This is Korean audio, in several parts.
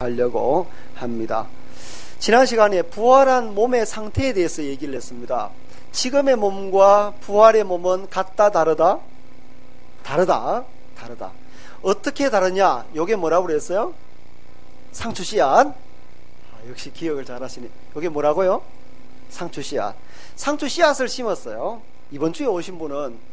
하려고 합니다. 지난 시간에 부활한 몸의 상태에 대해서 얘기를 했습니다. 지금의 몸과 부활의 몸은 같다, 다르다? 다르다. 어떻게 다르냐? 요게 뭐라고 그랬어요? 상추 씨앗. 역시 기억을 잘하시네. 요게 뭐라고요? 상추 씨앗. 상추 씨앗을 심었어요. 이번 주에 오신 분은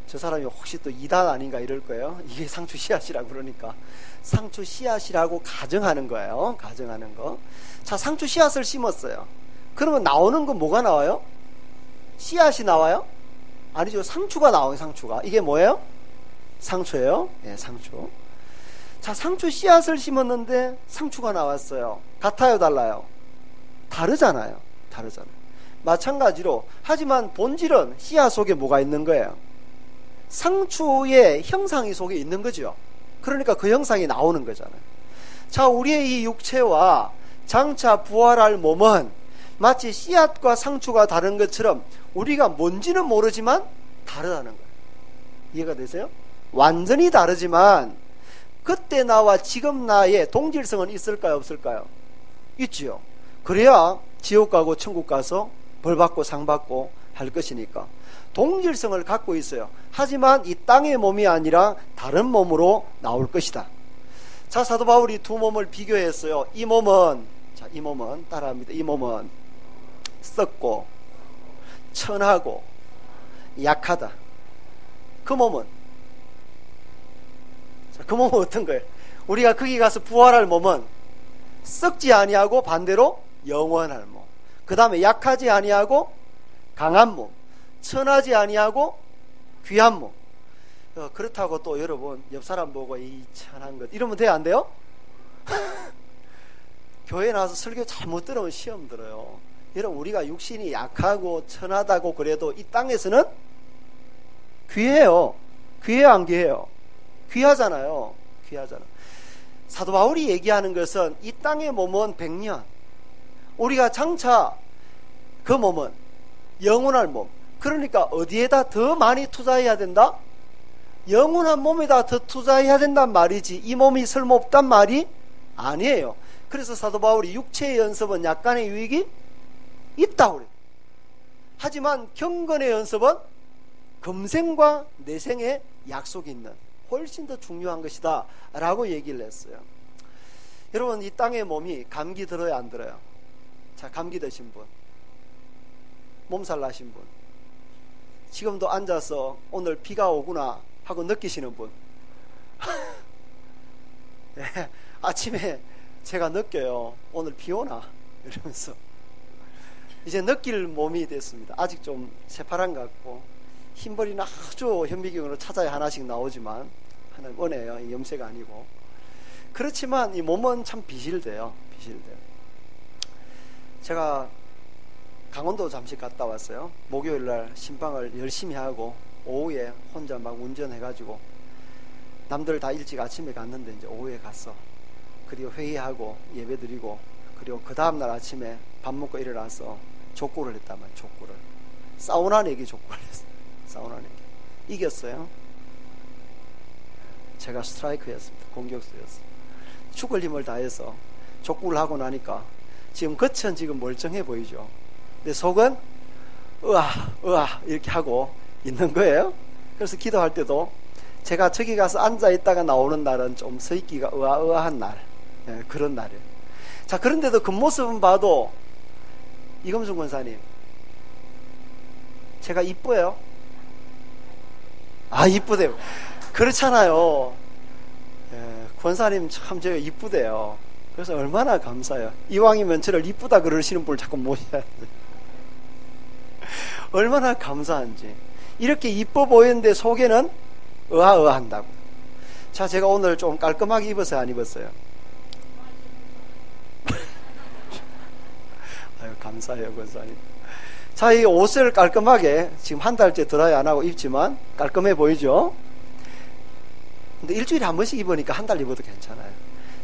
저 사람이 혹시 또 이단 아닌가 이럴 거예요. 이게 상추 씨앗이라고 그러니까 상추 씨앗이라고 가정하는 거예요. 가정하는 거. 자, 상추 씨앗을 심었어요. 그러면 나오는 건 뭐가 나와요? 씨앗이 나와요? 아니죠. 상추가 나와요. 상추가. 이게 뭐예요? 상추예요. 예, 상추. 자, 상추 씨앗을 심었는데 상추가 나왔어요. 같아요, 달라요? 다르잖아요. 마찬가지로 하지만 본질은 씨앗 속에 뭐가 있는 거예요? 상추의 형상이 속에 있는 거죠. 그러니까 그 형상이 나오는 거잖아요. 자, 우리의 이 육체와 장차 부활할 몸은 마치 씨앗과 상추가 다른 것처럼 우리가 뭔지는 모르지만 다르다는 거예요. 이해가 되세요? 완전히 다르지만 그때 나와 지금 나의 동질성은 있을까요, 없을까요? 있지요. 그래야 지옥 가고 천국 가서 벌 받고 상 받고 할 것이니까 동질성을 갖고 있어요. 하지만 이 땅의 몸이 아니라 다른 몸으로 나올 것이다. 자, 사도 바울이 두 몸을 비교했어요. 이 몸은 따라합니다. 이 몸은 썩고 천하고 약하다. 그 몸은 어떤 거예요? 우리가 거기 가서 부활할 몸은 썩지 아니하고 반대로 영원할 몸. 그 다음에 약하지 아니하고 강한 몸, 천하지 아니하고 귀한 몸. 그렇다고 또 여러분 옆 사람 보고 이 천한 것 이러면 돼요, 안 돼요? 교회 나와서 설교 잘못 들으면 시험 들어요. 여러분, 우리가 육신이 약하고 천하다고 그래도 이 땅에서는 귀해요. 귀해요, 안 귀해요? 귀하잖아요. 사도 바울이 얘기하는 것은 이 땅의 몸은 100년, 우리가 장차 그 몸은 영원할 몸. 그러니까 어디에다 더 많이 투자해야 된다? 영원한 몸에다 더 투자해야 된단 말이지 이 몸이 쓸모없단 말이 아니에요. 그래서 사도 바울이 육체의 연습은 약간의 유익이 있다고 그래요. 하지만 경건의 연습은 금생과 내생의 약속이 있는 훨씬 더 중요한 것이다 라고 얘기를 했어요. 여러분, 이 땅의 몸이 감기 들어요, 안 들어요? 자, 감기 드신 분, 몸살 나신 분, 지금도 앉아서 오늘 비가 오구나 하고 느끼시는 분. 네, 아침에 제가 느껴요. 오늘 비 오나? 이러면서 이제 느낄 몸이 됐습니다. 아직 좀 새파란 것 같고 흰벌이나 아주 현미경으로 찾아야 하나씩 나오지만 하나님 은혜예요. 이 염세가 아니고. 그렇지만 이 몸은 참 비실돼요. 제가 강원도 잠시 갔다 왔어요. 목요일날 신방을 열심히 하고 오후에 혼자 막 운전해가지고 남들 다 일찍 아침에 갔는데 이제 오후에 갔어. 그리고 회의하고 예배드리고 그리고 그 다음날 아침에 밥 먹고 일어나서 족구를 했단 말이에요. 족구를. 사우나 내기 족구를 했어요. 사우나 내기. 이겼어요. 제가 스트라이크였습니다. 공격수였어요. 죽을 힘을 다해서 족구를 하고 나니까 지금 겉은 지금 멀쩡해 보이죠. 근데 속은 으아 이렇게 하고 있는 거예요. 그래서 기도할 때도 제가 저기 가서 앉아 있다가 나오는 날은 좀 서 있기가 으아한 날, 네, 그런 날이에요. 자, 그런데도 그 모습은 봐도 이금순 권사님, 제가 이뻐요? 아, 이쁘대요. 그렇잖아요. 예, 권사님 참 제가 이쁘대요. 그래서 얼마나 감사해요. 이왕이면 저를 이쁘다 그러시는 분을 자꾸 모셔야 돼. 얼마나 감사한지. 이렇게 이뻐 보이는데 속에는 한다고. 자, 제가 오늘 좀 깔끔하게 입었어요, 안 입었어요? 아유, 감사해요, 권사님. 자, 이 옷을 깔끔하게 지금 한 달째 드라이 안 하고 입지만 깔끔해 보이죠? 근데 일주일에 한 번씩 입으니까 한 달 입어도 괜찮아요.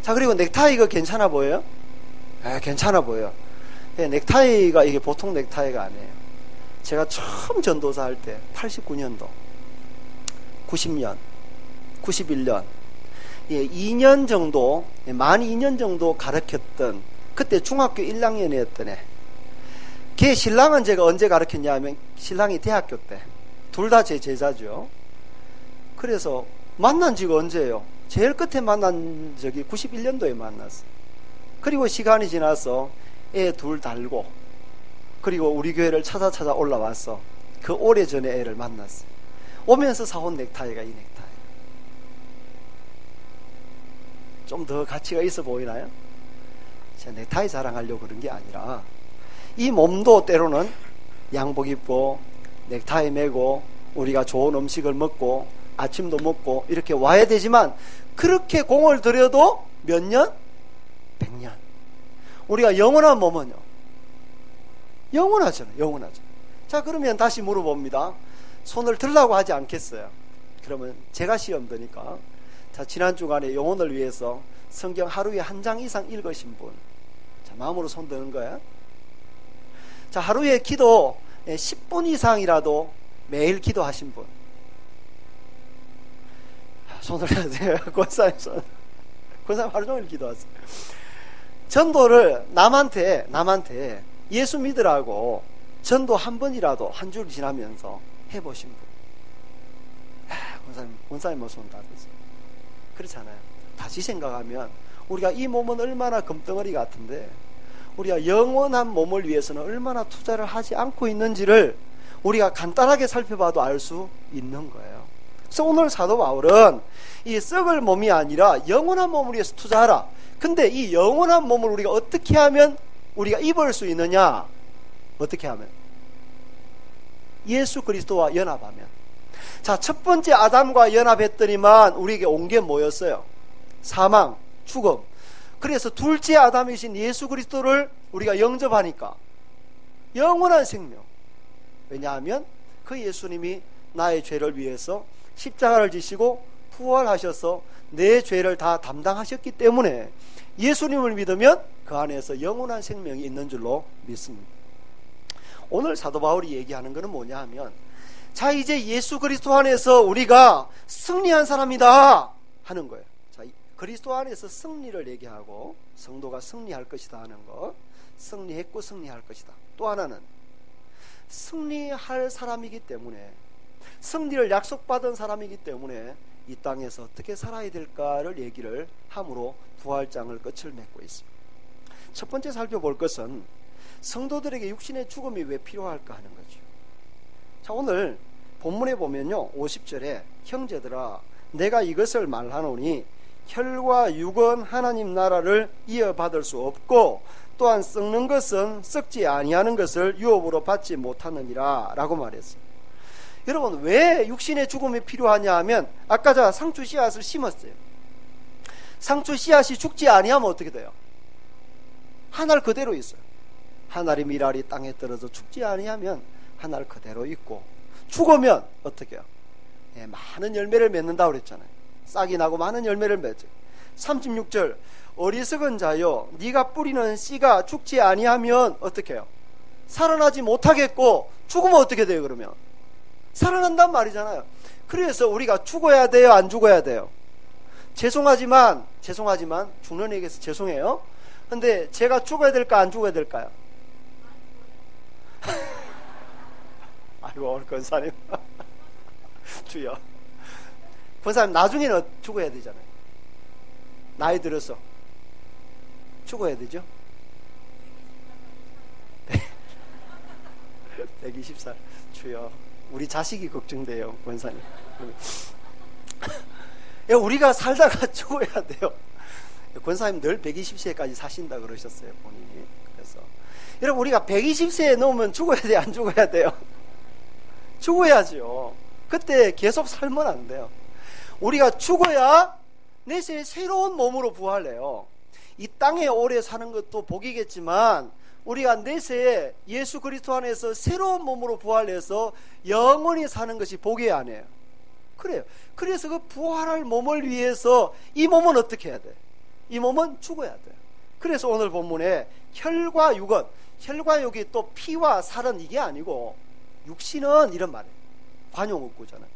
자, 그리고 넥타이가 괜찮아 보여요? 네, 괜찮아 보여요. 네, 넥타이가 이게 보통 넥타이가 아니에요. 제가 처음 전도사 할 때 89년도 90년 91년 2년 정도, 만 2년 정도 가르쳤던, 그때 중학교 1학년이었던 애. 걔 신랑은 제가 언제 가르쳤냐 하면 신랑이 대학교 때. 둘 다 제 제자죠. 그래서 만난 지가 언제예요? 제일 끝에 만난 적이 91년도에 만났어요. 그리고 시간이 지나서 애 둘 달고, 그리고 우리 교회를 찾아 올라왔어. 그 오래전에 애를 만났어요. 오면서 사온 넥타이가 이 넥타이. 좀 더 가치가 있어 보이나요? 제가 넥타이 자랑하려고 그런 게 아니라, 이 몸도 때로는 양복 입고 넥타이 매고 우리가 좋은 음식을 먹고 아침도 먹고 이렇게 와야 되지만, 그렇게 공을 들여도 몇 년? 100년. 우리가 영원한 몸은요, 영원하잖아요. 영원하죠. 자, 그러면 다시 물어봅니다. 손을 들라고 하지 않겠어요? 그러면 제가 시험 드니까, 자, 지난 주간에 영혼을 위해서 성경 하루에 한 장 이상 읽으신 분, 자, 마음으로 손 드는 거예요. 자, 하루에 기도 10분 이상이라도 매일 기도하신 분, 손을 해야 돼요. 권사님 손. 권사님 하루 종일 기도하세요. 전도를 남한테 예수 믿으라고 전도 한 번이라도 한 줄 지나면서 해보신 분. 권사님 뭐 손 다 드세요. 그렇잖아요. 다시 생각하면 우리가 이 몸은 얼마나 금덩어리 같은데, 우리가 영원한 몸을 위해서는 얼마나 투자를 하지 않고 있는지를 우리가 간단하게 살펴봐도 알 수 있는 거예요. 그래서 오늘 사도 바울은 이 썩을 몸이 아니라 영원한 몸을 위해서 투자하라. 근데 이 영원한 몸을 우리가 어떻게 하면 우리가 입을 수 있느냐? 어떻게 하면? 예수 그리스도와 연합하면. 자, 첫 번째 아담과 연합했더니만 우리에게 온 게 뭐였어요? 사망, 죽음. 그래서 둘째 아담이신 예수 그리스도를 우리가 영접하니까 영원한 생명. 왜냐하면 그 예수님이 나의 죄를 위해서 십자가를 지시고 부활하셔서 내 죄를 다 담당하셨기 때문에 예수님을 믿으면 그 안에서 영원한 생명이 있는 줄로 믿습니다. 오늘 사도 바울이 얘기하는 것은 뭐냐 하면, 자, 이제 예수 그리스도 안에서 우리가 승리한 사람이다 하는 거예요. 자, 그리스도 안에서 승리를 얘기하고, 성도가 승리할 것이다 하는 거, 승리했고 승리할 것이다. 또 하나는 승리할 사람이기 때문에, 승리를 약속받은 사람이기 때문에 이 땅에서 어떻게 살아야 될까를 얘기를 함으로 부활장을 끝을 맺고 있습니다. 첫 번째 살펴볼 것은 성도들에게 육신의 죽음이 왜 필요할까 하는 거죠. 자, 오늘 본문에 보면요, 50절에 형제들아 내가 이것을 말하노니 혈과 육은 하나님 나라를 이어받을 수 없고 또한 썩는 것은 썩지 아니하는 것을 유업으로 받지 못하느니라 라고 말했어요. 여러분, 왜 육신의 죽음이 필요하냐 하면, 아까 저 상추 씨앗을 심었어요. 상추 씨앗이 죽지 아니하면 어떻게 돼요? 한 알 그대로 있어요. 한 알의 밀알이 땅에 떨어져 죽지 아니하면 한 알 그대로 있고, 죽으면 어떻게 해요? 많은 열매를 맺는다고 그랬잖아요. 싹이 나고 많은 열매를 맺어요. 36절 어리석은 자여 네가 뿌리는 씨가 죽지 아니하면 어떻게 해요? 살아나지 못하겠고, 죽으면 어떻게 돼요? 그러면 살아난단 말이잖아요. 그래서 우리가 죽어야 돼요? 안 죽어야 돼요? 죄송하지만 죽는 에게서 죄송해요. 근데 제가 죽어야 될까 안 죽어야 될까요? 아이고, 오늘 권사님 주여, 권사님 나중에는 죽어야 되잖아요. 나이 들어서 죽어야 되죠. 120살 주여, 우리 자식이 걱정돼요, 권사님. 우리가 살다가 죽어야 돼요. 권사님 늘 120세까지 사신다 그러셨어요, 본인이. 그래서 여러분, 우리가 120세에 넘으면 죽어야 돼요, 안 죽어야 돼요? 죽어야죠. 그때 계속 살면 안 돼요. 우리가 죽어야 내세 새로운 몸으로 부활해요. 이 땅에 오래 사는 것도 복이겠지만 우리가 내세에 예수 그리스도 안에서 새로운 몸으로 부활해서 영원히 사는 것이 복이 아니에요. 그래요. 그래서 그 부활할 몸을 위해서 이 몸은 어떻게 해야 돼? 이 몸은 죽어야 돼요. 그래서 오늘 본문에 혈과 육은, 혈과 육이 또 피와 살은 이게 아니고 육신은 이런 말이에요. 관용어구잖아요.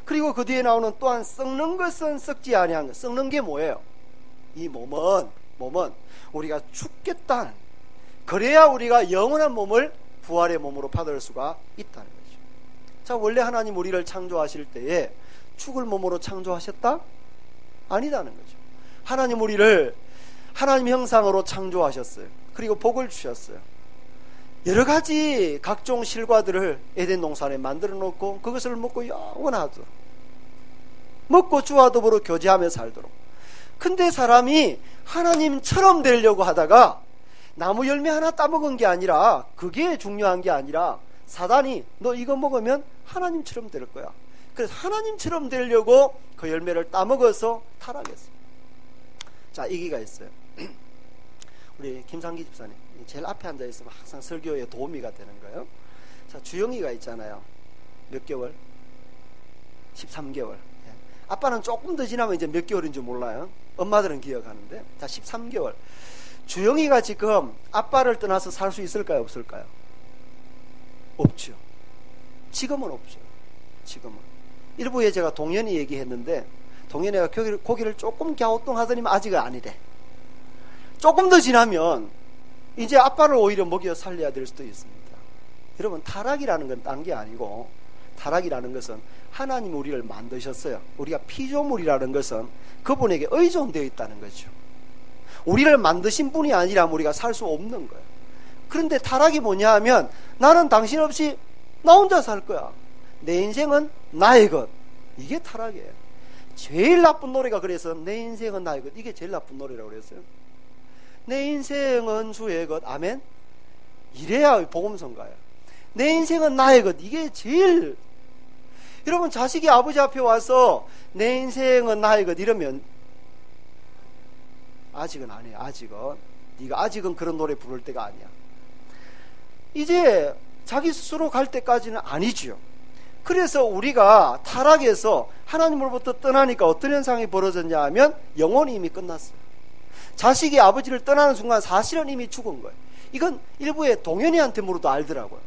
그리고 그 뒤에 나오는 또한 썩는 것은 썩지 아니한 것. 썩는 게 뭐예요? 이 몸은 우리가 죽겠다는, 그래야 우리가 영원한 몸을 부활의 몸으로 받을 수가 있다는 거죠. 자, 원래 하나님 우리를 창조하실 때에 죽을 몸으로 창조하셨다? 아니다는 거죠. 하나님 우리를 하나님 형상으로 창조하셨어요. 그리고 복을 주셨어요. 여러 가지 각종 실과들을 에덴 동산에 만들어 놓고 그것을 먹고 영원하도록, 먹고 주와 더불어 교제하며 살도록. 근데 사람이 하나님처럼 되려고 하다가 나무 열매 하나 따먹은 게 아니라, 그게 중요한 게 아니라, 사단이 너 이거 먹으면 하나님처럼 될 거야. 그래서 하나님처럼 되려고 그 열매를 따먹어서 타락했어요. 자, 얘기가 있어요. 우리 김상기 집사님 제일 앞에 앉아 있으면 항상 설교에 도우미가 되는 거예요. 자, 주영이가 있잖아요. 몇 개월? 13개월. 아빠는 조금 더 지나면 이제 몇 개월인지 몰라요. 엄마들은 기억하는데. 자, 13개월. 주영이가 지금 아빠를 떠나서 살 수 있을까요, 없을까요? 없죠. 지금은 없죠. 지금은. 일부에 제가 동현이 얘기했는데, 동현이가 고기를 조금 갸우뚱하더니 아직은 아니래. 조금 더 지나면 이제 아빠를 오히려 먹여 살려야 될 수도 있습니다. 여러분, 타락이라는 건 딴 게 아니고, 타락이라는 것은 하나님 우리를 만드셨어요. 우리가 피조물이라는 것은 그분에게 의존되어 있다는 거죠. 우리를 만드신 분이 아니라면 우리가 살 수 없는 거예요. 그런데 타락이 뭐냐 하면, 나는 당신 없이 나 혼자 살 거야. 내 인생은 나의 것. 이게 타락이에요. 제일 나쁜 노래가 그래서 내 인생은 나의 것. 이게 제일 나쁜 노래라고 그랬어요. 내 인생은 주의 것. 아멘. 이래야 복음성가예요. 내 인생은 나의 것. 이게 제일. 여러분, 자식이 아버지 앞에 와서 내 인생은 나의 것 이러면 아직은 아니에요. 네가 아직은 그런 노래 부를 때가 아니야. 이제 자기 스스로 갈 때까지는 아니죠. 그래서 우리가 타락해서 하나님으로부터 떠나니까 어떤 현상이 벌어졌냐 하면, 영혼이 이미 끝났어요. 자식이 아버지를 떠나는 순간 사실은 이미 죽은 거예요. 이건 일부에 동현이한테 물어도 알더라고요.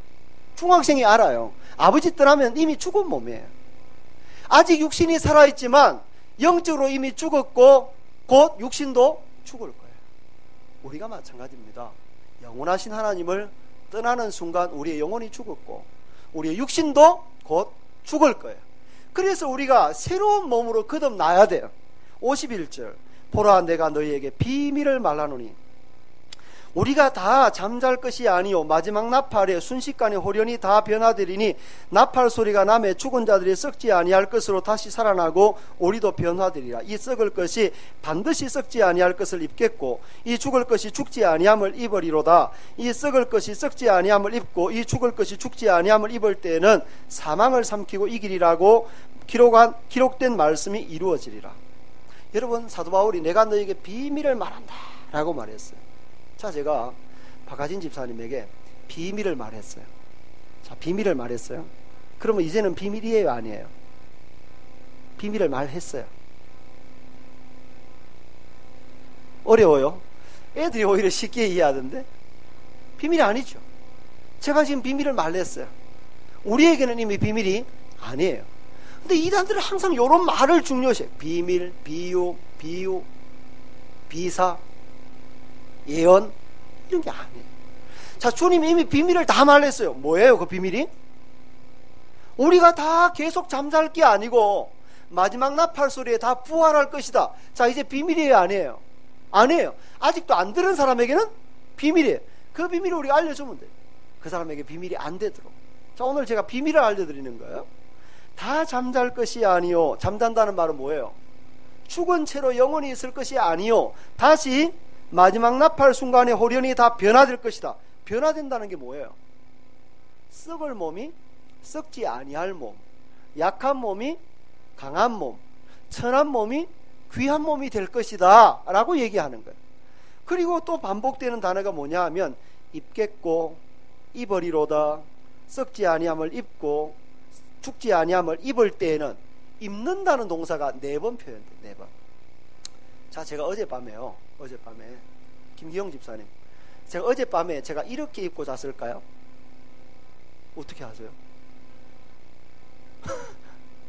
중학생이 알아요. 아버지 떠나면 이미 죽은 몸이에요. 아직 육신이 살아있지만 영적으로 이미 죽었고 곧 육신도 죽을 거예요. 우리가 마찬가지입니다. 영원하신 하나님을 떠나는 순간 우리의 영혼이 죽었고 우리의 육신도 곧 죽을 거예요. 그래서 우리가 새로운 몸으로 거듭나야 돼요. 51절, 보라 내가 너희에게 비밀을 말하노니 우리가 다 잠잘 것이 아니요 마지막 나팔에 순식간에 호련히 다 변화되리니 나팔 소리가 나매 죽은 자들이 썩지 아니할 것으로 다시 살아나고 우리도 변화되리라. 이 썩을 것이 반드시 썩지 아니할 것을 입겠고 이 죽을 것이 죽지 아니함을 입으리로다. 이 썩을 것이 썩지 아니함을 입고 이 죽을 것이 죽지 아니함을 입을 때에는 사망을 삼키고 이기리라고 기록된 말씀이 이루어지리라. 여러분, 사도 바울이 내가 너에게 비밀을 말한다 라고 말했어요. 자, 제가 박하진 집사님에게 비밀을 말했어요. 자, 비밀을 말했어요. 그러면 이제는 비밀이에요, 아니에요? 비밀을 말했어요. 어려워요? 애들이 오히려 쉽게 이해하던데? 비밀이 아니죠. 제가 지금 비밀을 말했어요. 우리에게는 이미 비밀이 아니에요. 근데 이단들은 항상 이런 말을 중요시해요. 비밀, 비유, 비사, 예언, 이런 게 아니에요. 자, 주님이 이미 비밀을 다 말했어요. 뭐예요, 그 비밀이? 우리가 다 계속 잠잘 게 아니고 마지막 나팔 소리에 다 부활할 것이다. 자, 이제 비밀이에요, 아니에요? 아니에요. 아직도 안 들은 사람에게는 비밀이에요. 그 비밀을 우리가 알려주면 돼요. 그 사람에게 비밀이 안 되도록. 자, 오늘 제가 비밀을 알려드리는 거예요. 다 잠잘 것이 아니요. 잠잔다는 말은 뭐예요? 죽은 채로 영원히 있을 것이 아니요. 다시 마지막 나팔 순간에 호련히 다 변화될 것이다. 변화된다는 게 뭐예요? 썩을 몸이 썩지 아니할 몸, 약한 몸이 강한 몸, 천한 몸이 귀한 몸이 될 것이다 라고 얘기하는 거예요. 그리고 또 반복되는 단어가 뭐냐 하면 입겠고 입으리로다. 썩지 아니함을 입고 죽지 아니함을 입을 때에는 입는다는 동사가 4번 표현돼요. 4번. 자, 제가 어젯밤에 김기영 집사님, 제가 어젯밤에 제가 이렇게 입고 잤을까요? 어떻게 하세요?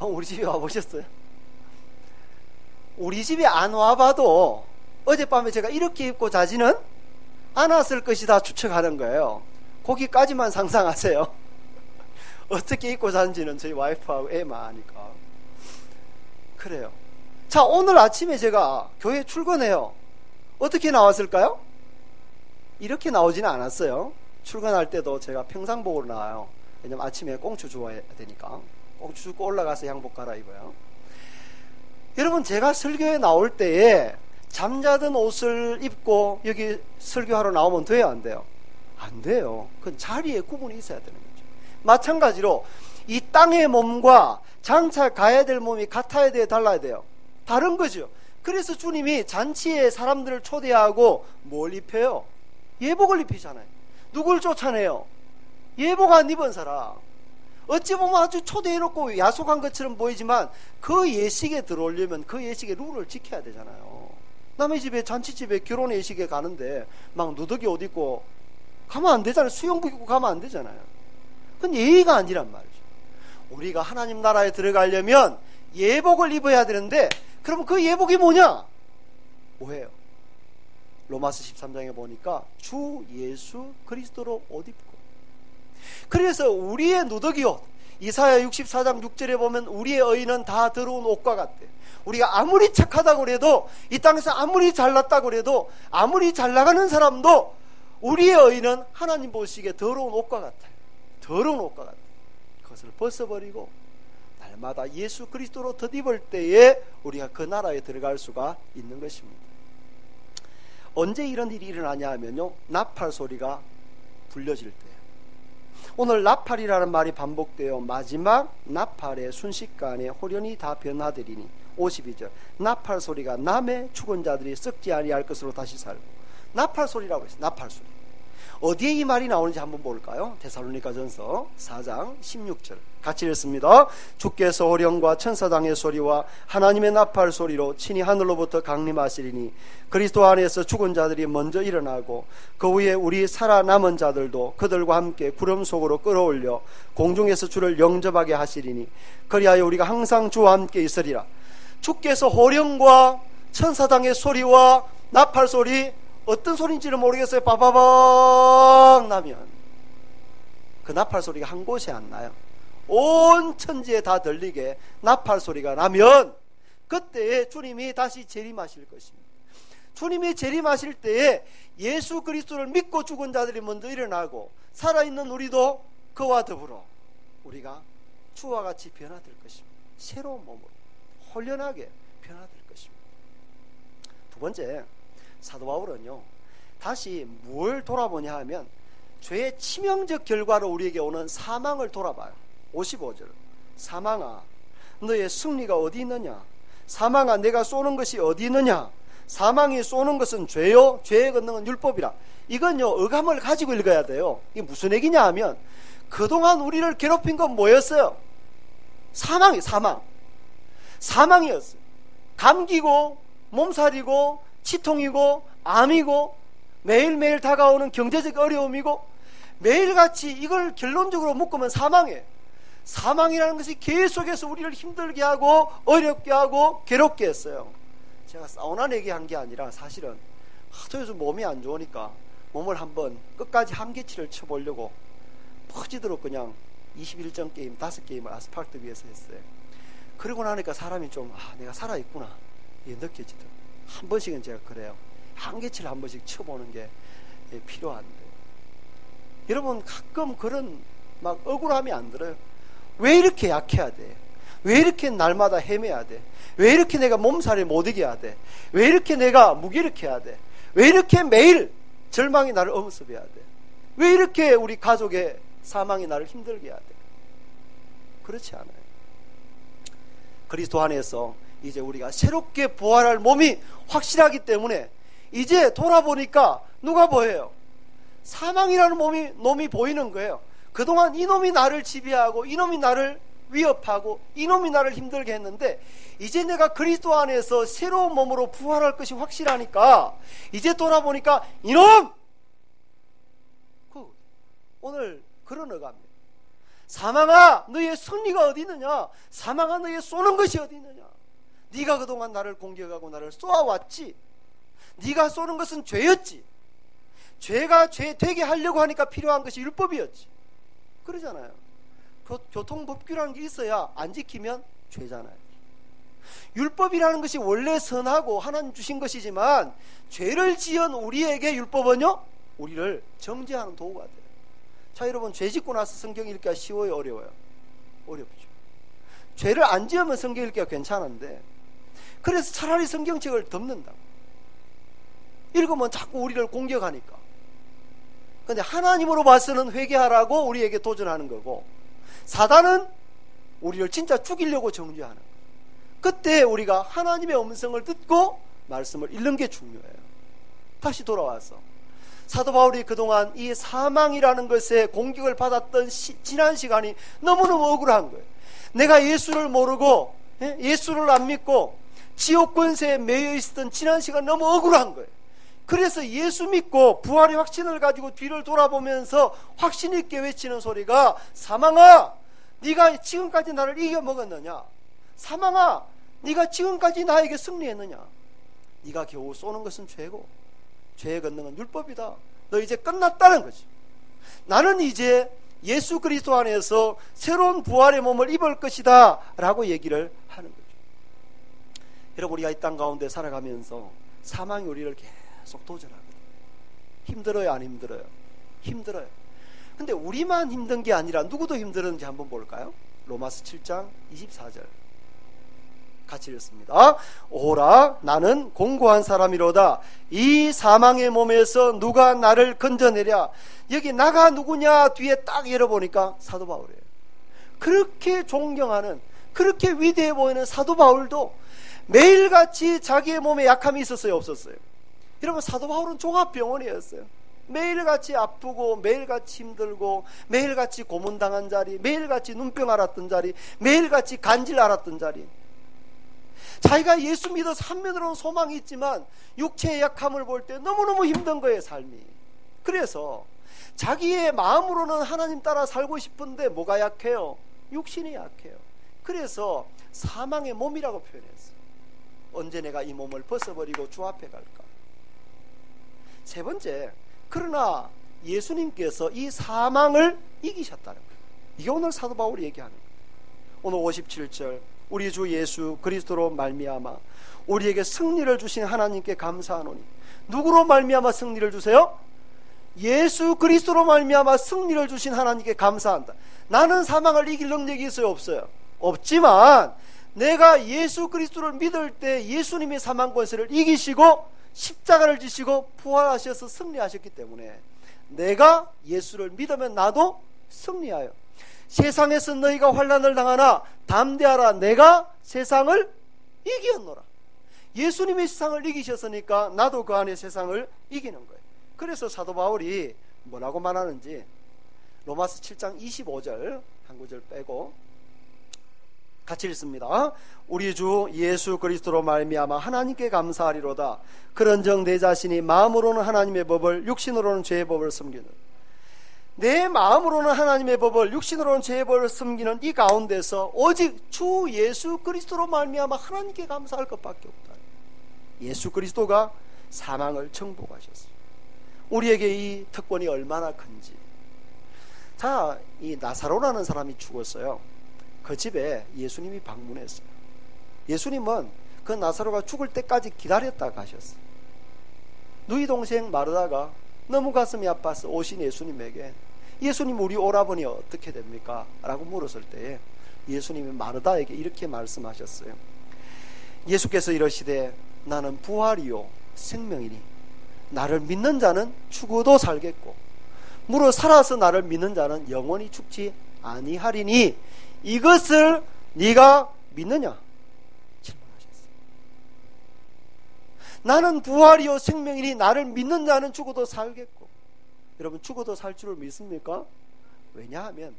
우리 집에 와보셨어요? 우리 집에 안 와봐도 어젯밤에 제가 이렇게 입고 자지는 않았을 것이다 추측하는 거예요. 거기까지만 상상하세요. 어떻게 입고 자는지는 저희 와이프하고 애만 아니까. 그래요. 자, 오늘 아침에 제가 교회 출근해요. 어떻게 나왔을까요? 이렇게 나오지는 않았어요. 출근할 때도 제가 평상복으로 나와요. 왜냐면 아침에 꽁추 주워야 되니까. 꽁추 줍고 올라가서 양복 갈아입어요. 여러분, 제가 설교에 나올 때에 잠자던 옷을 입고 여기 설교하러 나오면 돼요, 안 돼요? 안 돼요. 그건 자리에 구분이 있어야 되는 거죠. 마찬가지로 이 땅의 몸과 장차 가야 될 몸이 같아야 돼요, 달라야 돼요? 다른 거죠. 그래서 주님이 잔치에 사람들을 초대하고 뭘 입혀요? 예복을 입히잖아요. 누굴 쫓아내요? 예복 안 입은 사람. 어찌 보면 아주 초대해놓고 야속한 것처럼 보이지만 그 예식에 들어오려면 그 예식의 룰을 지켜야 되잖아요. 남의 집에 잔치집에 결혼 예식에 가는데 막 누더기 옷 입고 가면 안 되잖아요. 수영복 입고 가면 안 되잖아요. 그건 예의가 아니란 말이죠. 우리가 하나님 나라에 들어가려면 예복을 입어야 되는데 그럼 그 예복이 뭐냐? 뭐예요? 로마서 13장에 보니까 주 예수 그리스도로 옷 입고. 그래서 우리의 누더기 옷, 이사야 64장 6절에 보면 우리의 의는 다 더러운 옷과 같대. 우리가 아무리 착하다고 그래도, 이 땅에서 아무리 잘났다고 해도, 아무리 잘 나가는 사람도 우리의 의는 하나님 보시기에 더러운 옷과 같아요. 더러운 옷과 같아요. 그것을 벗어버리고 날마다 예수 그리스도로 덧입을 때에 우리가 그 나라에 들어갈 수가 있는 것입니다. 언제 이런 일이 일어나냐 하면요, 나팔 소리가 불려질 때예요. 오늘 나팔이라는 말이 반복되어 마지막 나팔의 순식간에 호련히 다 변화되리니 52절 나팔 소리가 남의 죽은 자들이 썩지 아니할 것으로 다시 살고. 나팔 소리라고 했어요. 나팔 소리. 어디에 이 말이 나오는지 한번 볼까요? 데살로니가전서 4장 16절 같이 읽습니다. 주께서 호령과 천사장의 소리와 하나님의 나팔 소리로 친히 하늘로부터 강림하시리니 그리스도 안에서 죽은 자들이 먼저 일어나고 그 후에 우리 살아남은 자들도 그들과 함께 구름 속으로 끌어올려 공중에서 주를 영접하게 하시리니 그리하여 우리가 항상 주와 함께 있으리라. 주께서 호령과 천사장의 소리와 나팔 소리, 어떤 소리인지는 모르겠어요. 빠바방 나면 그 나팔 소리가 한 곳에 안 나요. 온 천지에 다 들리게 나팔 소리가 나면 그때에 주님이 다시 재림하실 것입니다. 주님이 재림하실 때에 예수 그리스도를 믿고 죽은 자들이 먼저 일어나고 살아있는 우리도 그와 더불어 우리가 주와 같이 변화될 것입니다. 새로운 몸으로 홀연하게 변화될 것입니다. 두 번째, 사도 바울은요, 다시 뭘 돌아보냐 하면 죄의 치명적 결과로 우리에게 오는 사망을 돌아봐요. 55절 사망아 너의 승리가 어디 있느냐? 사망아 내가 쏘는 것이 어디 있느냐? 사망이 쏘는 것은 죄요 죄의 권능은 율법이라. 이건요 어감을 가지고 읽어야 돼요. 이게 무슨 얘기냐 하면 그동안 우리를 괴롭힌 건 뭐였어요? 사망이었어요. 감기고 몸살이고 치통이고 암이고 매일매일 다가오는 경제적 어려움이고 매일같이 이걸 결론적으로 묶으면 사망이에요. 사망이라는 것이 계속해서 우리를 힘들게 하고 어렵게 하고 괴롭게 했어요. 제가 사우나 얘기한 게 아니라 사실은 하도 요즘 몸이 안 좋으니까 몸을 한번 끝까지 한계치를 쳐보려고 퍼지도록 그냥 21점 게임 5게임을 아스팔트 위에서 했어요. 그러고 나니까 사람이 좀 내가 살아있구나 이게 느껴지더라고요. 한 번씩은 제가 그래요. 한계치를 한 번씩 쳐보는 게 필요한데 여러분 가끔 그런 막 억울함이 안 들어요? 왜 이렇게 약해야 돼? 왜 이렇게 날마다 헤매야 돼? 왜 이렇게 내가 몸살에 못 이겨야 돼? 왜 이렇게 내가 무기력해야 돼? 왜 이렇게 매일 절망이 나를 엄습해야 돼? 왜 이렇게 우리 가족의 사망이 나를 힘들게 해야 돼? 그렇지 않아요. 그리스도 안에서 이제 우리가 새롭게 부활할 몸이 확실하기 때문에 이제 돌아보니까 누가 보여요? 사망이라는 놈이 보이는 거예요. 그동안 이놈이 나를 지배하고 이놈이 나를 위협하고 이놈이 나를 힘들게 했는데 이제 내가 그리스도 안에서 새로운 몸으로 부활할 것이 확실하니까 이제 돌아보니까 이놈! 오늘 그런 어감이에요. 사망아 너의 승리가 어디 있느냐? 사망아 너의 쏘는 것이 어디 있느냐? 네가 그동안 나를 공격하고 나를 쏘아왔지. 네가 쏘는 것은 죄였지. 죄가 죄 되게 하려고 하니까 필요한 것이 율법이었지. 그러잖아요. 교통법규라는 게 있어야 안 지키면 죄잖아요. 율법이라는 것이 원래 선하고 하나님 주신 것이지만 죄를 지은 우리에게 율법은요, 우리를 정죄하는 도구가 돼요. 자, 여러분, 죄 짓고 나서 성경 읽기가 쉬워요, 어려워요? 어렵죠. 죄를 안 지으면 성경 읽기가 괜찮은데, 그래서 차라리 성경책을 덮는다고. 읽으면 자꾸 우리를 공격하니까. 근데 하나님으로 봐서는 회개하라고 우리에게 도전하는 거고, 사단은 우리를 진짜 죽이려고 정죄하는 거예요. 그때 우리가 하나님의 음성을 듣고 말씀을 읽는 게 중요해요. 다시 돌아와서 사도 바울이 그동안 이 사망이라는 것에 공격을 받았던 지난 시간이 너무너무 억울한 거예요. 내가 예수를 모르고 예수를 안 믿고 지옥 권세에 매여 있었던 지난 시간 너무 억울한 거예요. 그래서 예수 믿고 부활의 확신을 가지고 뒤를 돌아보면서 확신 있게 외치는 소리가, 사망아 네가 지금까지 나를 이겨먹었느냐? 사망아 네가 지금까지 나에게 승리했느냐? 네가 겨우 쏘는 것은 죄고 죄의 권능은 율법이다. 너 이제 끝났다는 거지. 나는 이제 예수 그리스도 안에서 새로운 부활의 몸을 입을 것이다 라고 얘기를 하는 거죠. 여러분, 우리가 이 땅 가운데 살아가면서 사망이 우리를 계속 도전하거든요. 힘들어요, 안 힘들어요? 힘들어요. 근데 우리만 힘든 게 아니라 누구도 힘들었는지 한번 볼까요? 로마서 7장 24절 같이 읽습니다. 오라 나는 공고한 사람이로다. 이 사망의 몸에서 누가 나를 건져내랴. 여기 나가 누구냐 뒤에 딱 열어보니까 사도 바울이에요. 그렇게 존경하는, 그렇게 위대해 보이는 사도 바울도 매일같이 자기의 몸에 약함이 있었어요, 없었어요? 여러분, 사도 바울은 종합병원이었어요. 매일같이 아프고 매일같이 힘들고 매일같이 고문당한 자리, 매일같이 눈병 앓았던 자리, 매일같이 간질 앓았던 자리. 자기가 예수 믿어서 한면으로는 소망이 있지만 육체의 약함을 볼 때 너무너무 힘든 거예요, 삶이. 그래서 자기의 마음으로는 하나님 따라 살고 싶은데 뭐가 약해요? 육신이 약해요. 그래서 사망의 몸이라고 표현했어요. 언제 내가 이 몸을 벗어버리고 주 앞에 갈까? 세 번째, 그러나 예수님께서 이 사망을 이기셨다는 거예요. 이게 오늘 사도 바울이 얘기하는 거예요. 오늘 57절, 우리 주 예수 그리스도로 말미암아 우리에게 승리를 주신 하나님께 감사하노니. 누구로 말미암아 승리를 주세요? 예수 그리스도로 말미암아 승리를 주신 하나님께 감사한다. 나는 사망을 이길 능력이 있어요, 없어요? 없지만 내가 예수 그리스도를 믿을 때 예수님이 사망 권세를 이기시고 십자가를 지시고 부활하셔서 승리하셨기 때문에 내가 예수를 믿으면 나도 승리하여 세상에서 너희가 환난을 당하나 담대하라. 내가 세상을 이기었노라. 예수님이 세상을 이기셨으니까 나도 그 안에 세상을 이기는 거예요. 그래서 사도 바울이 뭐라고 말하는지 로마서 7장 25절 한 구절 빼고 같이 읽습니다. 우리 주 예수 그리스도로 말미암아 하나님께 감사하리로다. 그런즉 내 자신이 마음으로는 하나님의 법을, 육신으로는 죄의 법을 섬기는, 내 마음으로는 하나님의 법을, 육신으로는 죄의 법을 섬기는 이 가운데서 오직 주 예수 그리스도로 말미암아 하나님께 감사할 것밖에 없다. 예수 그리스도가 사망을 정복하셨어요. 우리에게 이 특권이 얼마나 큰지. 자, 이 나사로라는 사람이 죽었어요. 그 집에 예수님이 방문했어요. 예수님은 그 나사로가 죽을 때까지 기다렸다 가셨어요. 누이 동생 마르다가 너무 가슴이 아파서 오신 예수님에게, 예수님 우리 오라버니 어떻게 됩니까? 라고 물었을 때에 예수님이 마르다에게 이렇게 말씀하셨어요. 예수께서 이러시되 나는 부활이요 생명이니 나를 믿는 자는 죽어도 살겠고 무릇 살아서 나를 믿는 자는 영원히 죽지 아니하리니 이것을 네가 믿느냐? 질문하셨어요. 나는 부활이요 생명이니 나를 믿는 자는 죽어도 살겠고. 여러분, 죽어도 살 줄을 믿습니까? 왜냐하면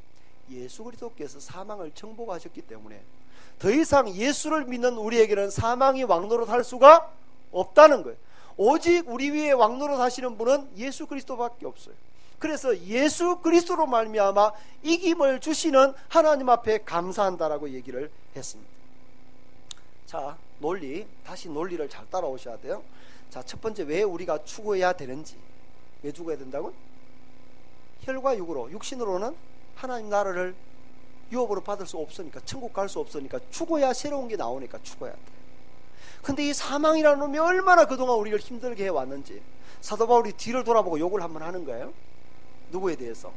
예수 그리스도께서 사망을 정복하셨기 때문에 더 이상 예수를 믿는 우리에게는 사망이 왕노릇할 수가 없다는 거예요. 오직 우리 위에 왕노릇하시는 분은 예수 그리스도밖에 없어요. 그래서 예수 그리스도로 말미암아 이김을 주시는 하나님 앞에 감사한다라고 얘기를 했습니다. 자, 다시 논리를 잘 따라오셔야 돼요. 자, 첫 번째, 왜 우리가 죽어야 되는지. 왜 죽어야 된다고? 혈과 육으로, 육신으로는 하나님 나라를 유업으로 받을 수 없으니까, 천국 갈 수 없으니까 죽어야 새로운 게 나오니까 죽어야 돼. 근데 이 사망이라는 놈이 얼마나 그동안 우리를 힘들게 해왔는지 사도 바울이 뒤를 돌아보고 욕을 한번 하는 거예요. 누구에 대해서?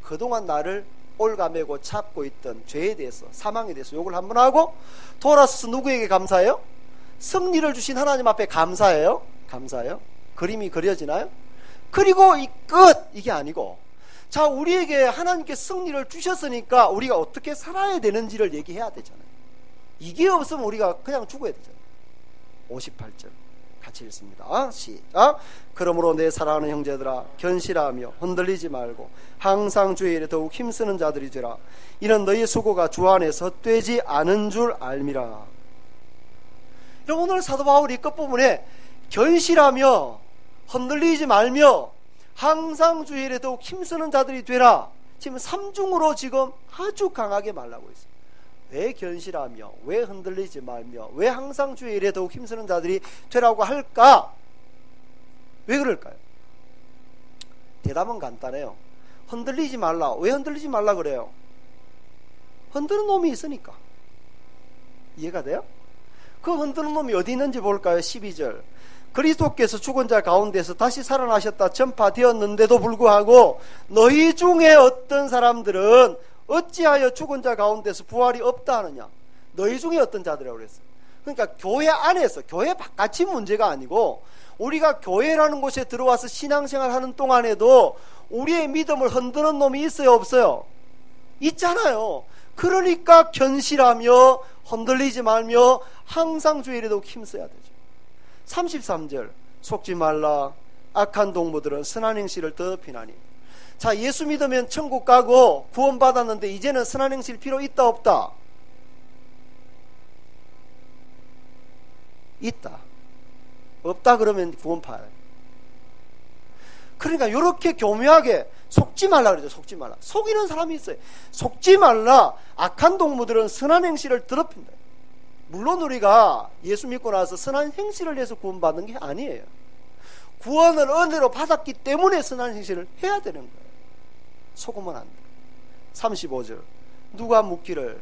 그동안 나를 올가매고 잡고 있던 죄에 대해서, 사망에 대해서 욕을 한번 하고 돌아서서 누구에게 감사해요? 승리를 주신 하나님 앞에 감사해요. 감사해요. 그림이 그려지나요? 그리고 이 끝! 이게 아니고, 자, 우리에게 하나님께 승리를 주셨으니까 우리가 어떻게 살아야 되는지를 얘기해야 되잖아요. 이게 없으면 우리가 그냥 죽어야 되잖아요. 58절 같이 읽습니다. 시작. 그러므로 내 사랑하는 형제들아, 견실하며 흔들리지 말고 항상 주의 일에 더욱 힘쓰는 자들이 되라. 이는 너희의 수고가 주 안에서 헛되지 않은 줄 알미라. 오늘 사도 바울이 끝부분에 견실하며 흔들리지 말며 항상 주의 일에 더욱 힘쓰는 자들이 되라. 지금 3중으로 지금 아주 강하게 말하고 있어요. 왜 견실하며, 왜 흔들리지 말며, 왜 항상 주의 일에 더욱 힘쓰는 자들이 되라고 할까? 왜 그럴까요? 대답은 간단해요. 흔들리지 말라. 왜 흔들리지 말라 그래요? 흔드는 놈이 있으니까. 이해가 돼요? 그 흔드는 놈이 어디 있는지 볼까요? 12절. 그리스도께서 죽은 자 가운데서 다시 살아나셨다 전파되었는데도 불구하고 너희 중에 어떤 사람들은 어찌하여 죽은 자 가운데서 부활이 없다 하느냐. 너희 중에 어떤 자들이라고 그랬어요. 그러니까 교회 안에서, 교회 바깥이 문제가 아니고 우리가 교회라는 곳에 들어와서 신앙생활 하는 동안에도 우리의 믿음을 흔드는 놈이 있어요, 없어요? 있잖아요. 그러니까 견실하며 흔들리지 말며 항상 주의 일에 더욱 힘써야 되죠. 33절. 속지 말라. 악한 동무들은 선한 행실을 더 피나니. 자, 예수 믿으면 천국 가고 구원받았는데 이제는 선한 행실 필요 있다 없다? 있다. 없다 그러면 구원파예요. 그러니까 이렇게 교묘하게 속지 말라 그러죠. 속지 말라. 속이는 사람이 있어요. 속지 말라. 악한 동무들은 선한 행실을 더럽힌다. 물론 우리가 예수 믿고 나서 선한 행실을 해서 구원받는 게 아니에요. 구원을 은혜로 받았기 때문에 선한 행실을 해야 되는 거예요. 속으면 안 돼. 35절. 누가 묻기를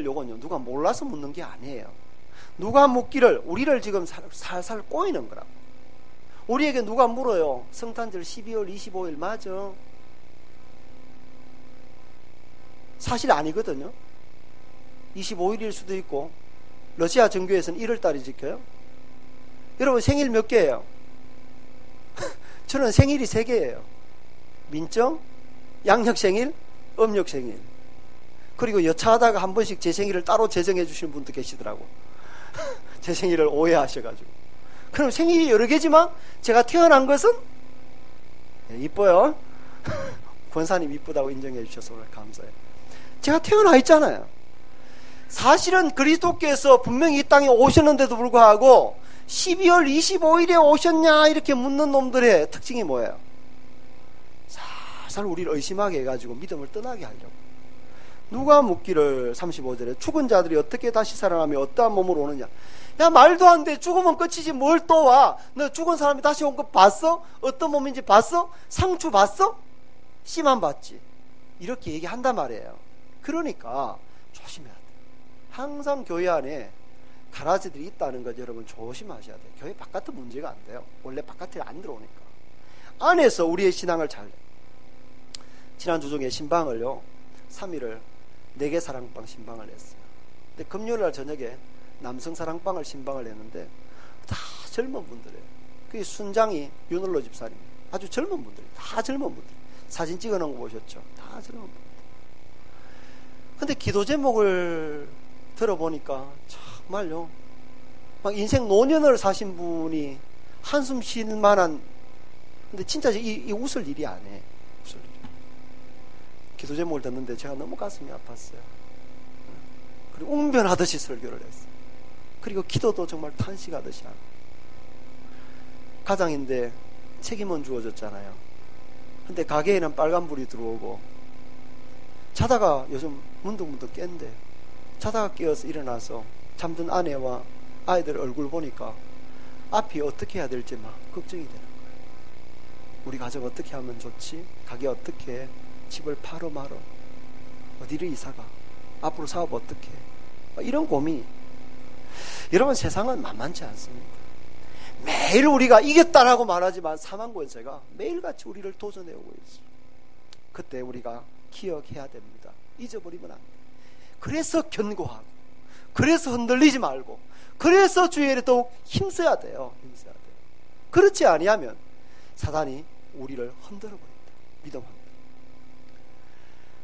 요건요, 누가 몰라서 묻는 게 아니에요. 누가 묻기를, 우리를 지금 살살 꼬이는 거라고. 우리에게 누가 물어요. 성탄절 12월 25일 맞아? 사실 아니거든요. 25일일 수도 있고, 러시아 정교에서는 1월달이 지켜요. 여러분 생일 몇 개예요? 저는 생일이 3개예요. 민정, 양력 생일, 음력 생일. 그리고 여차하다가 한 번씩 제 생일을 따로 제정해 주시는 분도 계시더라고. 제 생일을 오해하셔가지고. 그럼 생일이 여러 개지만 제가 태어난 것은 이뻐요. 권사님 이쁘다고 인정해 주셔서 오늘 감사해요. 제가 태어나 있잖아요. 사실은 그리스도께서 분명히 이 땅에 오셨는데도 불구하고 12월 25일에 오셨냐 이렇게 묻는 놈들의 특징이 뭐예요? 살살 우리를 의심하게 해가지고 믿음을 떠나게 하려고. 누가 묻기를 35절에 죽은 자들이 어떻게 다시 살아나며 어떠한 몸으로 오느냐. 야, 말도 안 돼. 죽으면 끝이지 뭘 또 와. 너 죽은 사람이 다시 온 거 봤어? 어떤 몸인지 봤어? 상추 봤어? 씨만 봤지. 이렇게 얘기한단 말이에요. 그러니까 조심해야 돼. 항상 교회 안에 가라지들이 있다는 것 여러분 조심하셔야 돼요. 교회 바깥은 문제가 안 돼요. 원래 바깥에 안 들어오니까. 안에서 우리의 신앙을 잘. 지난주 중에 신방을요 3일을 4개 사랑방 신방을 했어요. 근데 금요일날 저녁에 남성 사랑방을 신방을 했는데 다 젊은 분들이에요. 그게 순장이 윤을로 집사님, 아주 젊은 분들, 다 젊은 분들. 사진 찍어놓은 거 보셨죠? 다 젊은 분들. 근데 기도 제목을 들어보니까 정말요 막 인생 노년을 사신 분이 한숨 쉴 만한. 근데 진짜 이 웃을 일이 아니에요. 웃을 일. 기도 제목을 듣는데 제가 너무 가슴이 아팠어요. 그리고 웅변하듯이 설교를 했어요. 그리고 기도도 정말 탄식하듯이 하고. 가장인데 책임은 주어졌잖아요. 근데 가게에는 빨간불이 들어오고 자다가 요즘 문득문득 깬대. 자다가 깨어서 일어나서 잠든 아내와 아이들 얼굴 보니까 앞이 어떻게 해야 될지 막 걱정이 되는 거예요. 우리 가정 어떻게 하면 좋지? 가게 어떻게 해? 집을 팔어 말어? 어디를 이사가? 앞으로 사업 어떻게 해? 이런 고민. 여러분, 세상은 만만치 않습니다. 매일 우리가 이겼다라고 말하지만 사망권세가 매일같이 우리를 도전해오고 있어요. 그때 우리가 기억해야 됩니다. 잊어버리면 안 돼요. 그래서 견고하고, 그래서 흔들리지 말고, 그래서 주의 일에 더욱 힘써야 돼요. 힘써야 돼요. 그렇지 아니하면 사단이 우리를 흔들어버립니다. 믿음 흔들.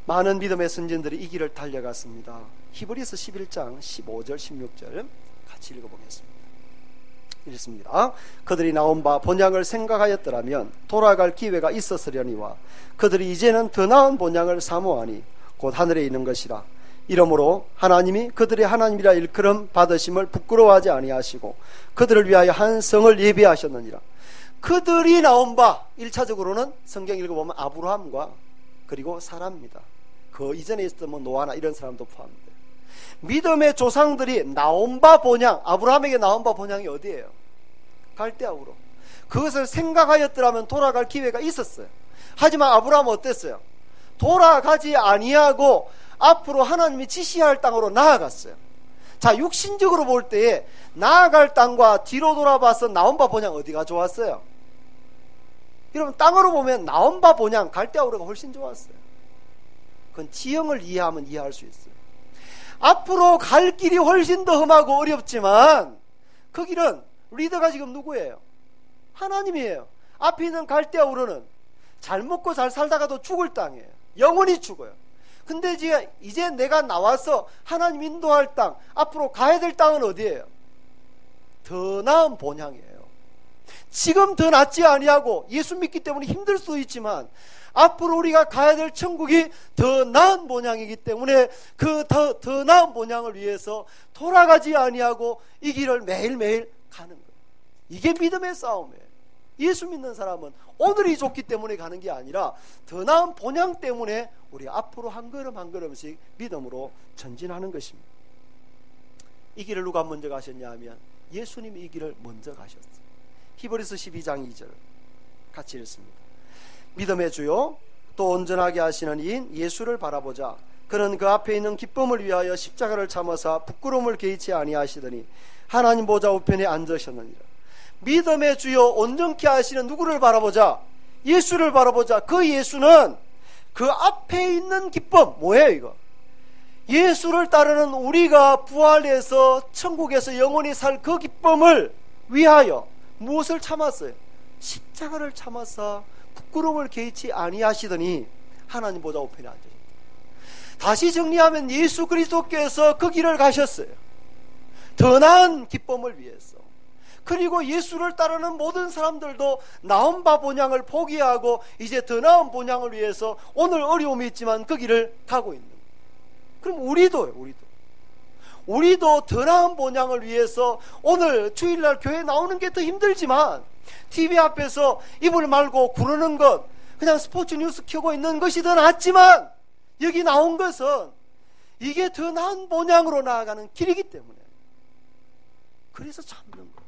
많은 믿음의 선진들이 이 길을 달려갔습니다. 히브리서 11장 15절 16절 같이 읽어보겠습니다. 읽습니다. 그들이 나온 바 본향을 생각하였더라면 돌아갈 기회가 있었으려니와 그들이 이제는 더 나은 본향을 사모하니 곧 하늘에 있는 것이라. 이러므로 하나님이 그들의 하나님이라 일컬음 받으심을 부끄러워하지 아니하시고 그들을 위하여 한 성을 예비하셨느니라. 그들이 나온 바, 1차적으로는 성경 읽어보면 아브라함과 그리고 사라입니다. 그 이전에 있었던 노아나 이런 사람도 포함돼요. 믿음의 조상들이 나온 바 본향, 아브라함에게 나온 바 본향이 어디예요? 갈대아우로. 그것을 생각하였더라면 돌아갈 기회가 있었어요. 하지만 아브라함은 어땠어요? 돌아가지 아니하고 앞으로 하나님이 지시할 땅으로 나아갔어요. 자, 육신적으로 볼 때에 나아갈 땅과 뒤로 돌아봐서 나온 바 본향 어디가 좋았어요? 여러분, 땅으로 보면 나온 바 본향 갈대아우로가 훨씬 좋았어요. 그건 지형을 이해하면 이해할 수 있어요. 앞으로 갈 길이 훨씬 더 험하고 어렵지만 그 길은 리더가 지금 누구예요? 하나님이에요. 앞에 있는 갈대아우로는 잘 먹고 잘 살다가도 죽을 땅이에요. 영원히 죽어요. 근데 이제 내가 나와서 하나님 인도할 땅, 앞으로 가야 될 땅은 어디예요? 더 나은 본향이에요. 지금 더 낫지 아니하고 예수 믿기 때문에 힘들 수 있지만 앞으로 우리가 가야 될 천국이 더 나은 본향이기 때문에 그 더 나은 본향을 위해서 돌아가지 아니하고 이 길을 매일매일 가는 거예요. 이게 믿음의 싸움이에요. 예수 믿는 사람은 오늘이 좋기 때문에 가는 게 아니라 더 나은 본향 때문에 우리 앞으로 한 걸음 한 걸음씩 믿음으로 전진하는 것입니다. 이 길을 누가 먼저 가셨냐 하면 예수님이 이 길을 먼저 가셨어요. 히브리서 12장 2절 같이 읽습니다. 믿음의 주요 또 온전하게 하시는 이인 예수를 바라보자. 그는 그 앞에 있는 기쁨을 위하여 십자가를 참으사 부끄러움을 개의치 아니하시더니 하나님 보좌 우편에 앉으셨느니라. 믿음의 주요 온전케 하시는 누구를 바라보자? 예수를 바라보자. 그 예수는 그 앞에 있는 기쁨, 뭐예요 이거? 예수를 따르는 우리가 부활해서 천국에서 영원히 살 그 기쁨을 위하여 무엇을 참았어요? 십자가를 참아서 부끄러움을 개의치 아니하시더니 하나님 보좌 우편에 앉으셨다. 다시 정리하면 예수 그리스도께서 그 길을 가셨어요. 더 나은 기쁨을 위해서. 그리고 예수를 따르는 모든 사람들도 나온 바 본향을 포기하고 이제 더 나은 본향을 위해서 오늘 어려움이 있지만 그 길을 가고 있는 거예요. 그럼 우리도 더 나은 본향을 위해서 오늘 주일날 교회 나오는 게 더 힘들지만 TV 앞에서 이불 말고 구르는 것, 그냥 스포츠 뉴스 켜고 있는 것이 더 낫지만 여기 나온 것은 이게 더 나은 본향으로 나아가는 길이기 때문에 그래서 참는 거죠.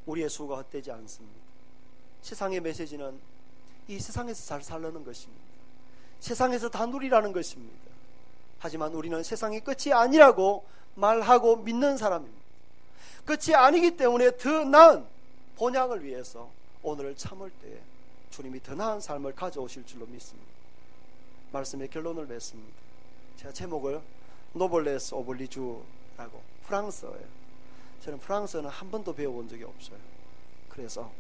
우리의 수고가 헛되지 않습니다. 세상의 메시지는 이 세상에서 잘 살려는 것입니다. 세상에서 다 누리라는 것입니다. 하지만 우리는 세상이 끝이 아니라고 말하고 믿는 사람입니다. 끝이 아니기 때문에 더 나은 본향을 위해서 오늘을 참을 때에 주님이 더 나은 삶을 가져오실 줄로 믿습니다. 말씀의 결론을 맺습니다. 제가 제목을 노블레스 오블리주라고, 프랑스어예요. 저는 프랑스어는 한 번도 배워본 적이 없어요. 그래서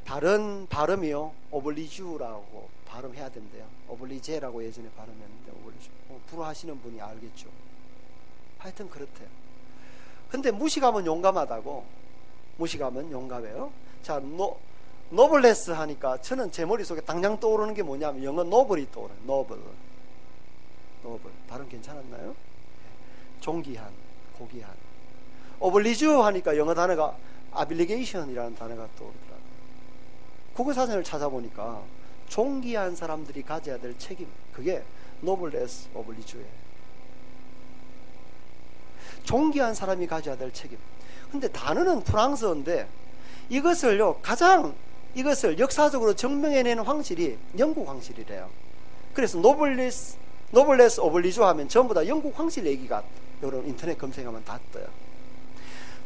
다른 발음이요, 오블리주라고 발음해야 된대요. 오블리제라고 예전에 발음했는데 오블리주. 불어하시는 분이 알겠죠. 하여튼 그렇대요. 근데 무식하면 용감하다고. 무식하면 용감해요. 자, 노블레스 하니까 저는 제 머릿속에 당장 떠오르는 게 뭐냐면 영어 노블이 떠오르요. 노블. 발음 괜찮았나요? 존귀한, 고귀한. 오블리주 하니까 영어 단어가 obligation이라는 단어가 떠오르더라고요. 국어사전을 찾아보니까 존귀한 사람들이 가져야 될 책임, 그게 noblesse oblige예요. 존귀한 사람이 가져야 될 책임. 근데 단어는 프랑스어인데 이것을요, 이것을 역사적으로 증명해내는 황실이 영국 황실이래요. 그래서 noblesse oblige 하면 전부 다 영국 황실 얘기가 여러분 인터넷 검색하면 다 떠요.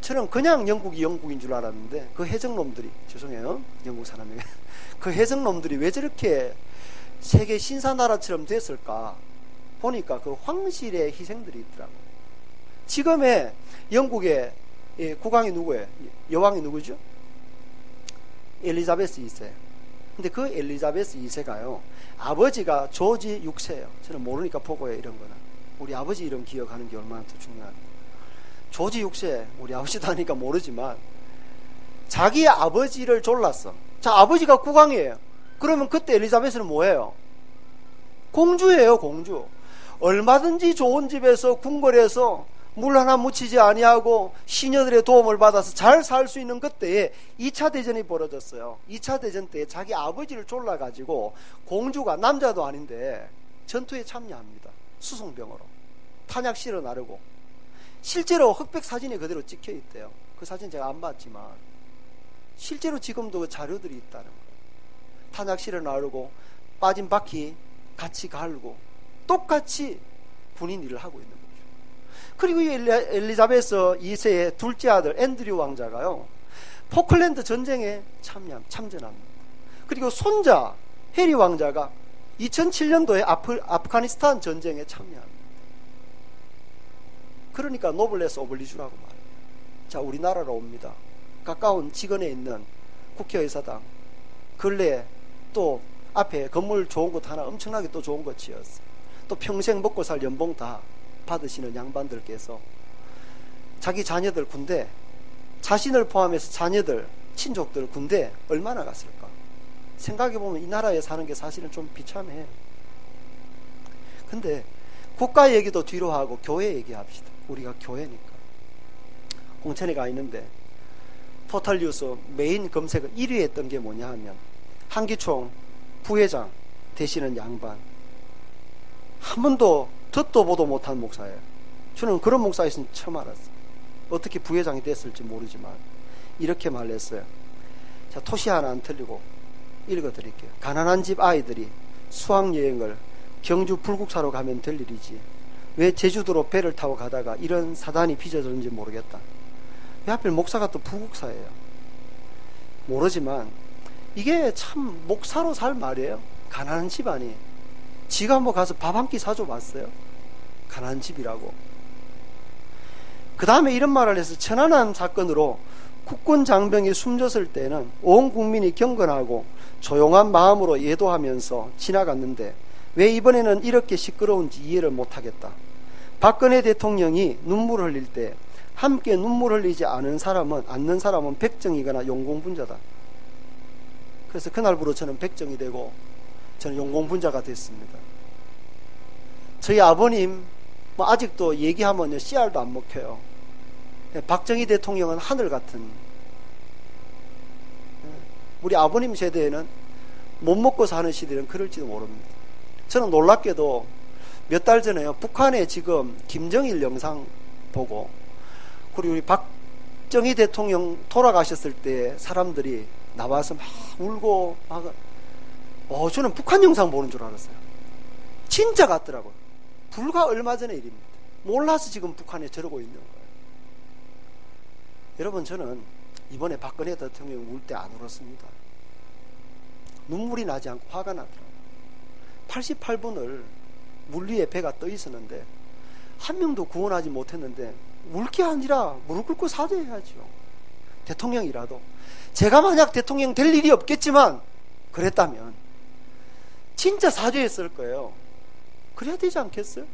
저는 그냥 영국이 영국인 줄 알았는데 그 해적놈들이, 죄송해요 영국 사람에게, 그 해적놈들이 왜 저렇게 세계 신사나라처럼 됐을까 보니까 그 황실의 희생들이 있더라고요. 지금의 영국의 국왕이 누구예요? 여왕이 누구죠? 엘리자베스 2세. 근데 그 엘리자베스 2세가요, 아버지가 조지 6세예요. 저는 모르니까 보고요, 이런 거는. 우리 아버지 이름 기억하는 게 얼마나 더 중요한데. 조지 6세, 우리 아버지도 하니까 모르지만 자기 아버지를 졸랐어. 자, 아버지가 국왕이에요. 그러면 그때 엘리자베스는 뭐예요? 공주예요, 공주. 얼마든지 좋은 집에서 궁궐에서 물 하나 묻히지 아니하고 시녀들의 도움을 받아서 잘 살 수 있는 그때에 2차 대전이 벌어졌어요. 2차 대전 때 자기 아버지를 졸라가지고 공주가, 남자도 아닌데 전투에 참여합니다. 수송병으로 탄약 실어 나르고, 실제로 흑백 사진이 그대로 찍혀 있대요. 그 사진 제가 안 봤지만 실제로 지금도 그 자료들이 있다는 거예요. 탄약 실어 나르고 빠진 바퀴 같이 갈고 똑같이 군인 일을 하고 있는 거예요. 그리고 이 엘리자베스 2세의 둘째 아들 앤드류 왕자가요, 포클랜드 전쟁에 참전합니다. 그리고 손자 해리 왕자가 2007년도에 아프가니스탄 전쟁에 참여합니다. 그러니까 노블레스 오블리주라고 말해요. 자, 우리나라로 옵니다. 가까운 지건에 있는 국회의사당 근래에 또 앞에 건물 좋은 곳 하나 엄청나게 또 좋은 거 지었어요. 또 평생 먹고 살 연봉 다 받으시는 양반들께서 자기 자녀들 군대, 자신을 포함해서 자녀들, 친족들 군대 얼마나 갔을까? 생각해보면 이 나라에 사는 게 사실은 좀 비참해요. 근데 국가 얘기도 뒤로 하고 교회 얘기합시다. 우리가 교회니까. 공천에 가 있는데 포털뉴스 메인 검색어 1위 했던 게 뭐냐 하면 한기총 부회장 되시는 양반, 한 번도 듣도 보도 못한 목사예요. 저는 그런 목사 있으면 처음 알았어요. 어떻게 부회장이 됐을지 모르지만 이렇게 말했어요. 자, 토시 하나 안 틀리고 읽어드릴게요. 가난한 집 아이들이 수학여행을 경주 불국사로 가면 될 일이지 왜 제주도로 배를 타고 가다가 이런 사단이 빚어졌는지 모르겠다. 왜 하필 목사가 또 불국사예요? 모르지만 이게 참 목사로 살 말이에요. 가난한 집안이 지가 한번 가서 밥 한 끼 사줘 봤어요? 가난한 집이라고. 그 다음에 이런 말을 해서 천안함 사건으로 국군 장병이 숨졌을 때는 온 국민이 경건하고 조용한 마음으로 예도하면서 지나갔는데 왜 이번에는 이렇게 시끄러운지 이해를 못하겠다. 박근혜 대통령이 눈물을 흘릴 때 함께 눈물 흘리지 않는 사람은 백정이거나 용공분자다. 그래서 그날부로 저는 백정이 되고 저는 용공분자가 됐습니다. 저희 아버님 아직도 얘기하면 씨알도 안 먹혀요. 박정희 대통령은 하늘 같은, 우리 아버님 세대에는 못 먹고 사는 시대는 그럴지도 모릅니다. 저는 놀랍게도 몇 달 전에요, 북한에 지금 김정일 영상 보고, 그리고 우리 박정희 대통령 돌아가셨을 때 사람들이 나와서 막 울고 막, 저는 북한 영상 보는 줄 알았어요. 진짜 같더라고요. 불과 얼마 전의 일입니다. 몰라서 지금 북한에 저러고 있는 거예요. 여러분, 저는 이번에 박근혜 대통령 울 때 안 울었습니다. 눈물이 나지 않고 화가 나더라고요. 88분을 물 위에 배가 떠 있었는데 한 명도 구원하지 못했는데 울 게 아니라 무릎 꿇고 사죄해야죠. 대통령이라도. 제가 만약 대통령 될 일이 없겠지만 그랬다면 진짜 사죄했을 거예요. 그래야 되지 않겠어요?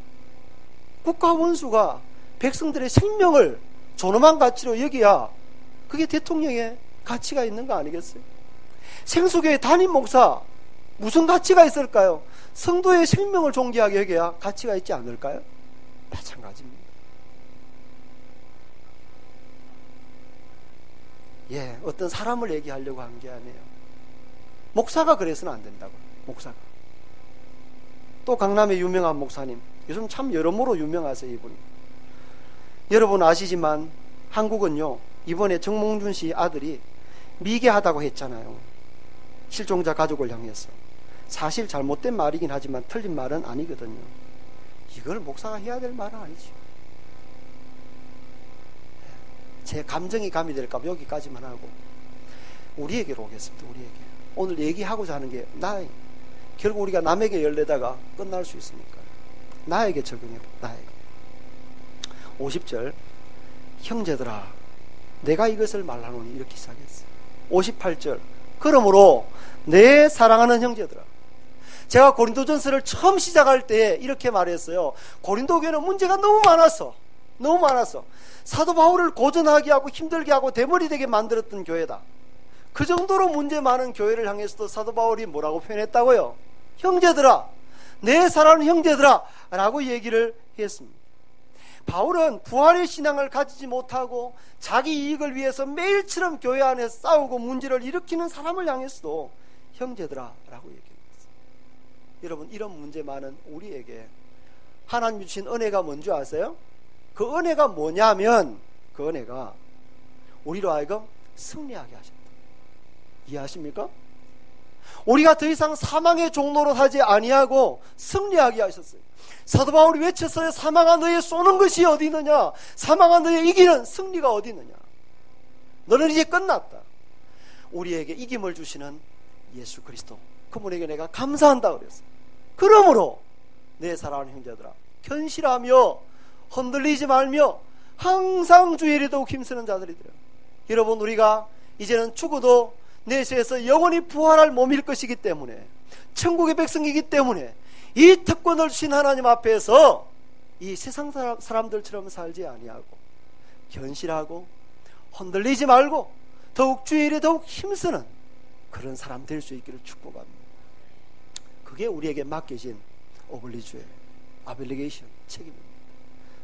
국가 원수가 백성들의 생명을 존엄한 가치로 여기야 그게 대통령의 가치가 있는 거 아니겠어요? 생수교회 담임 목사 무슨 가치가 있을까요? 성도의 생명을 존귀하게 여겨야 가치가 있지 않을까요? 마찬가지입니다. 어떤 사람을 얘기하려고 한 게 아니에요. 목사가 그래서는 안 된다고요. 목사가. 또 강남의 유명한 목사님, 요즘 참 여러모로 유명하세요. 이분이. 여러분 아시지만 한국은요, 이번에 정몽준 씨 아들이 미개하다고 했잖아요. 실종자 가족을 향해서. 사실 잘못된 말이긴 하지만 틀린 말은 아니거든요. 이걸 목사가 해야 될 말은 아니죠. 제 감정이 가미될까 봐 여기까지만 하고 우리에게로 오겠습니다. 우리에게. 오늘 얘기하고자 하는 게 결국 우리가 남에게 열내다가 끝날 수 있으니까요. 나에게 적용해봐. 나에게. 50절 형제들아 내가 이것을 말하노니 이렇게 시작했어요. 58절 그러므로 내 사랑하는 형제들아, 제가 고린도전서를 처음 시작할 때 이렇게 말했어요. 고린도 교회는 문제가 너무 많았어. 사도 바울을 고전하게 하고 힘들게 하고 대머리 되게 만들었던 교회다. 그 정도로 문제 많은 교회를 향해서도 사도 바울이 뭐라고 표현했다고요? 형제들아, 내 사랑하는 형제들아 라고 얘기를 했습니다. 바울은 부활의 신앙을 가지지 못하고 자기 이익을 위해서 매일처럼 교회 안에서 싸우고 문제를 일으키는 사람을 향해서도 형제들아 라고 얘기했어요. 여러분, 이런 문제 많은 우리에게 하나님 주신 은혜가 뭔지 아세요? 그 은혜가 뭐냐면 그 은혜가 우리로 하여금 승리하게 하셨다. 이해하십니까? 우리가 더 이상 사망의 종로로 하지 아니하고 승리하게 하셨어요. 사도 바울이 외쳤어요. 사망아 너의 쏘는 것이 어디 있느냐? 사망아 너의 이기는 승리가 어디 있느냐? 너는 이제 끝났다. 우리에게 이김을 주시는 예수 그리스도, 그분에게 내가 감사한다 그랬어요. 그러므로 내 사랑하는 형제들아, 견실하며 흔들리지 말며 항상 주의 일에 더욱 힘쓰는 자들이더라. 여러분, 우리가 이제는 죽어도 내세에서 영원히 부활할 몸일 것이기 때문에, 천국의 백성이기 때문에 이 특권을 주신 하나님 앞에서 이 세상 사람들처럼 살지 아니하고 견실하고 흔들리지 말고 더욱 주의 일에 더욱 힘쓰는 그런 사람 될 수 있기를 축복합니다. 그게 우리에게 맡겨진 오블리주의 아빌리게이션 책임입니다.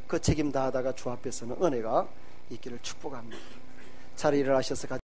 그 책임 다하다가 주 앞에서는 은혜가 있기를 축복합니다. 자리에 일어나셔서 같이